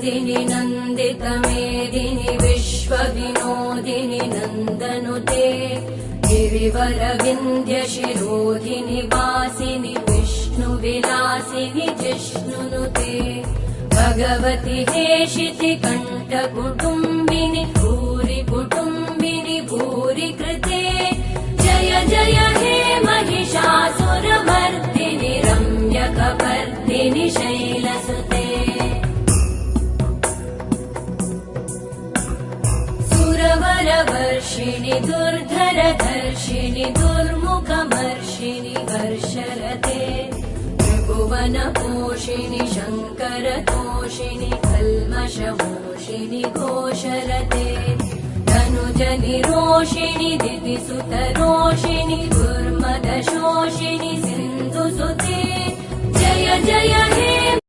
नन्दिनि नन्दितमेदिनि विश्वविनोदिनि नन्दनुते गिरिवरविन्ध्यशिरोधिनि वासिनि विष्णुविलासिनि जिष्णुनुते भगवति हेशिति कण्ठकुटुम्बिनि भूरि कुटुम्बिनि भूरि कृते जय जय हे महिषासुरमर्दिनि रम्यकपर्दिनि शैलसुते सुरवरवर्षिणि दुर्धरधर्षिणि दुर्मुखमर्षिणि वर्षरते त्रिभुवनपोषिणि शङ्करतोषिणि कल्मषमोषिणि घोषरते धनुजनिरोषिणि दितिसुतरोषिणि दुर्मदशोषिणि सिन्धुसुते जय जय हे